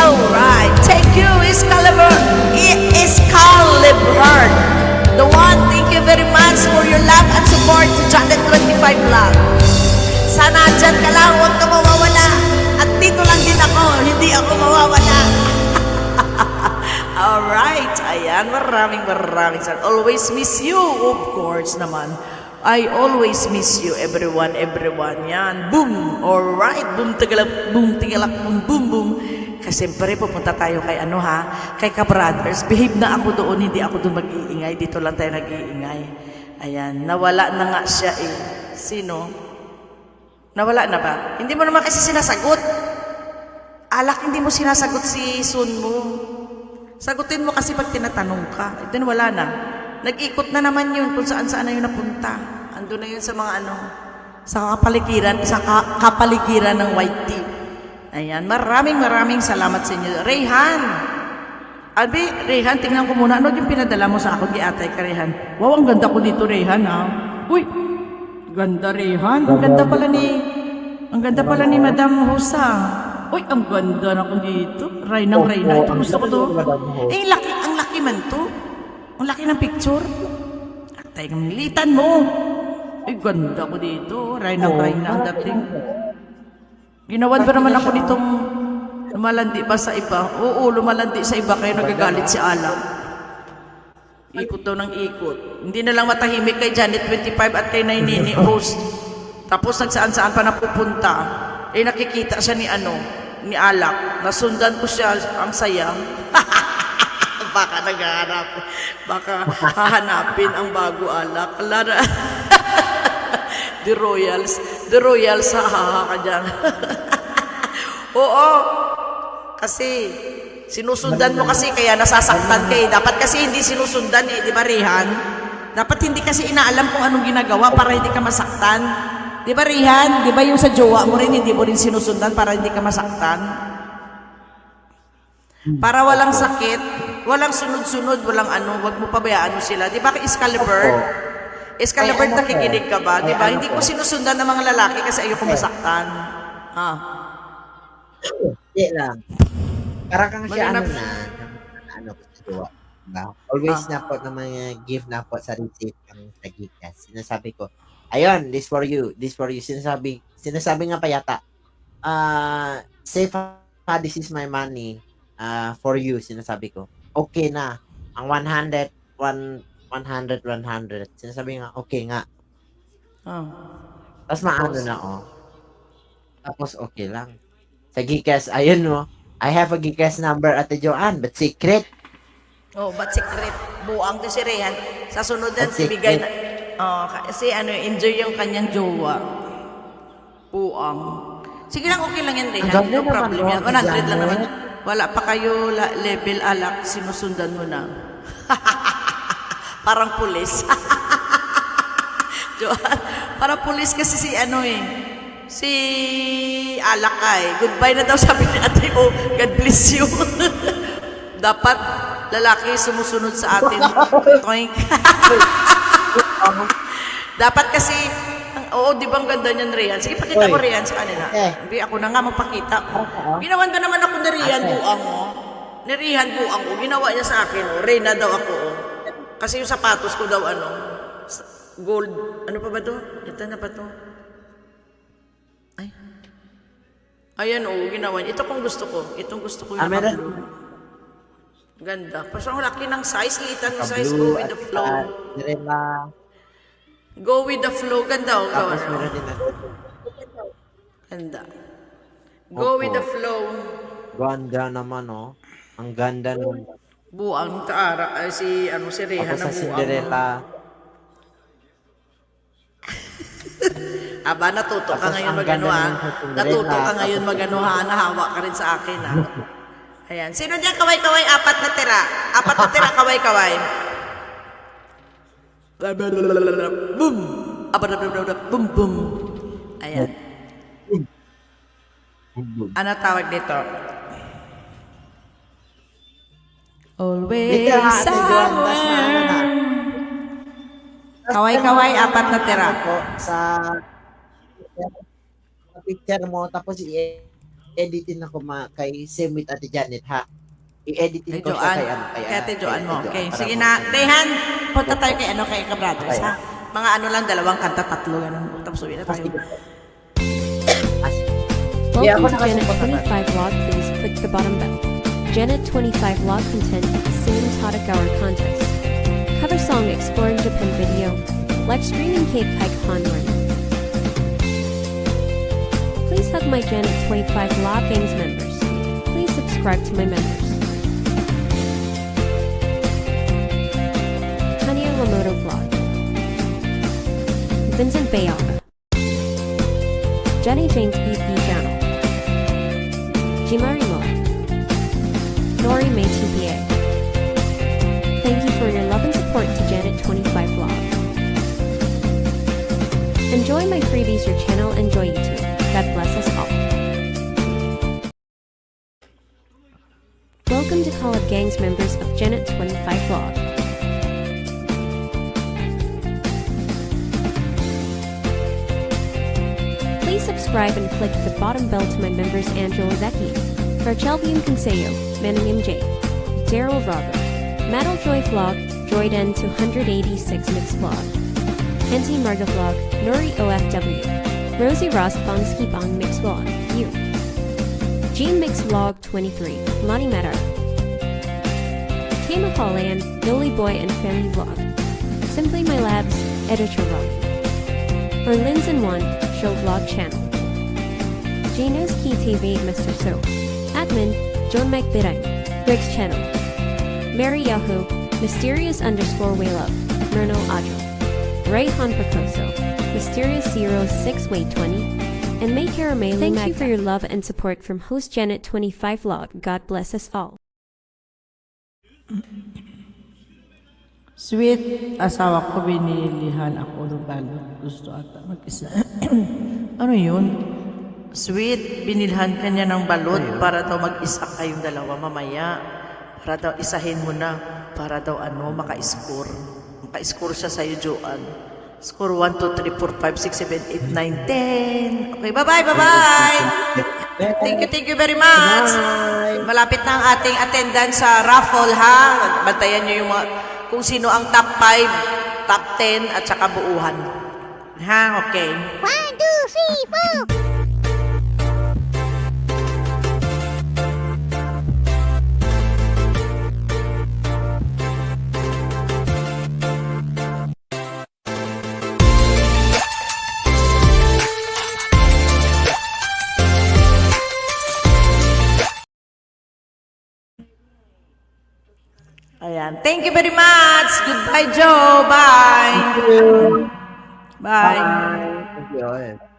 Alright, thank you, Excalibur. Excalibur. The one, thank you very much for your love and support to Janet25 Vlog. Sana dyan ka lang, huwag ka mawawala. At dito lang din ako, hindi ako mawawala. Alright, ayan, maraming salamat. Always miss you, of course naman. I always miss you, everyone, yan. Boom! Alright, boom, tigalak, boom, boom. Kasi siyempre, pupunta tayo kay kay ka-brothers. Behave na ako doon, hindi ako doon mag-iingay. Dito lang tayo nag-iingay. Ayan, nawala na nga siya eh. Sino? Nawala na ba? Hindi mo naman kasi sinasagot. Alak, hindi mo sinasagot si Sun mo. Sagutin mo kasi pag tinatanong ka. Ito wala na. Nag-ikot na naman yun kung saan-saan na yun napunta. Ando na yun sa mga sa kapaligiran ng White Tea. Ayan, maraming salamat sa inyo. Rayhan! Albi, Rayhan, tingnan ko muna. Ano yung pinadala mo sa ako? Di atay ka, Rayhan. Wow, ang ganda ko dito, Rayhan, ha? Uy! Ganda, Rayhan. Ang ganda pala ni Madam Hosa. Uy, ang ganda na ko dito. Rayna. Ito, gusto ko to. Eh, ang laki man to. Ang laki ng picture. Atay, kamilitan mo. Uy, ganda ko dito. Rayna ang dating. Ginawan ba naman ako nitong lumalandi ba sa iba? Oo, lumalandi sa iba kaya nagagalit si Alam. Ikot daw ng ikot. Hindi na lang matahimik kay Janet25 at kay Nainini host. Tapos nagsaan-saan pa napupunta. Eh nakikita siya ni Alak. Nasundan ko siya, ang saya. Baka naghahanap. Baka hahanapin ang bago Alak. Alara. The Royals, hahaha ka dyan. Oo, kasi sinusundan mo kasi kaya nasasaktan ka eh. Dapat kasi hindi sinusundan eh, di ba Rihan? Dapat hindi kasi inaalam kung anong ginagawa para hindi ka masaktan. Di ba Rihan? Di ba yung sa jowa mo rin, hindi mo rin sinusundan para hindi ka masaktan? Para walang sakit, walang sunod-sunod, walang wag mo pabayaan mo sila. Di ba Excalibur? Excalibur, nakikinig ka ba? Di ba? Hindi ko sinusundan ng mga lalaki kasi ayoko masaktan. Hindi lang. Parang kang siya diba? Always na po na mga give na po sa receipt ang tagikas. Sinasabi ko, ayun, this for you. Sinasabi nga pa yata, safe this is my money for you, sinasabi ko. Okay na. Ang 100. Sinasabi nga, okay nga. Tapos maano na, Tapos okay lang. Sa Gcash, ayun mo. I have a Gcash number at Joanne, but secret. Oh, but secret. Buang to si Rehan. Sa sunod na bigay na. Kasi enjoy yung kanyang jowa. Buang. Sige lang, okay lang yan, Rehan. No problem yan. 100 lang naman. Wala pa kayo level Alak, sinusundan mo na. Parang pulis. Parang pulis kasi si Alakay. Goodbye na daw sabi ni Ate O. God bless you. Dapat lalaki sumusunod sa atin. Dapat kasi, di ba ang ganda niyan, Rian? Sige, pakita ko, Rian, sa kanila. Hindi, ako na nga magpakita. Ginawan ba naman ako ni Rian buang mo? Ni Rian buang ko. Ginawa niya sa akin, Reyna daw ako, Kasi yung sapatos ko daw, gold. Ano pa ba to? Ito na pa to. Ay. Ayan, ginawa niya. Ito kung gusto ko. Itong gusto ko yung naka-blue. Ganda. Pasang laki ng size. Litan mo size. Go with the flow. Go with the flow. Ganda, Tapos meron din natin. Ganda. Go with the flow. Ganda naman, Ang ganda naman. Buang taara si Rehan na sa Cinderella. Aba, natuto ka ngayon Natuto ka ngayon nahawa ka rin sa akin, Ayan. Sino diyan kaway-kaway? 4 na tira. 4 na tira, kaway-kaway. Boom! Boom, boom. Ayan. Ano tawag dito? Always somewhere. Kaway-kaway, 4 na tira. Sa picture mo, tapos editin ako kay same with Ate Janet ha. I-editin Kay ko siya Joanne. kay Kay Ate Joanne mo. Okay. para Sige mo- na. Tehan, punta tayo kay kay Kabrothers, Okay. ha? Mga ano lang, dalawang kanta, tatlo, ganun. Tapos uwi na tayo. Yeah, Welcome ako to Janet nakasupport 25 Vlog. Please click the bottom bell. Janet 25 Vlog content Singing Tadagawa contest. Cover song Exploring Japan video. Live streaming Cake Hike Hanwon. Please hug my Janet 25 Vlog gangs members. Please subscribe to my members. Tanya Lamoto Vlog. Vincent Bayaga. Jenny Jane's BP channel. Jimari Mo. Nori May TPA. Thank you for your love and support to Janet 25 Vlog. Enjoy my freebies, your channel, enjoy YouTube. God bless us all. Welcome to Call of Gangs members of Janet 25 Vlog. Please subscribe and click the bottom bell to my members Angela Zeki, Farchelbium Consejo, Manning MJ, Daryl Robert, Metal Joy Vlog, Droiden 286 Mix Vlog, NT Marga Vlog, Nori OFW, Rosie Ross Bongski Bong Mix Vlog, You, Gene Mix Vlog 23, Lonnie Meadow, Kama Holland, Noli Boy and Family Vlog, Simply My Labs, Editor Ron, or Linzen 1, Show Vlog Channel. Gino's Key TV, Mr. So. Admin, John McBidang, Rick's Channel. Mary Yahoo, Mysterious _ Way Love, Myrno Adro. Ray Han Picoso, Mysterious 06 Way 20, and May Caramel. Thank you for your love and support from host Janet 25 Vlog. God bless us all. Sweet, asawa ko, binilihan ako ng balot. Gusto ata mag-isa. Ano yun? Sweet, binilhan ka niya ng balot para daw mag-isa kayong dalawa mamaya. Para daw isahin mo na. Para daw maka-score. Maka-score siya sa'yo, Joanne. Score 1, 2, 3, 4, 5, 6, 7, 8, 9, 10. Okay, bye-bye, bye-bye! Thank you very much! Bye! Malapit na ang ating attendance sa raffle, ha? Bantayan nyo yung mga, kung sino ang top 5, top 10, at saka buuhan. Ha? Okay. 1, 2, 3, 4. Ayan. Thank you very much. Goodbye, Joe. Bye. Thank you. Bye. Bye. Thank you.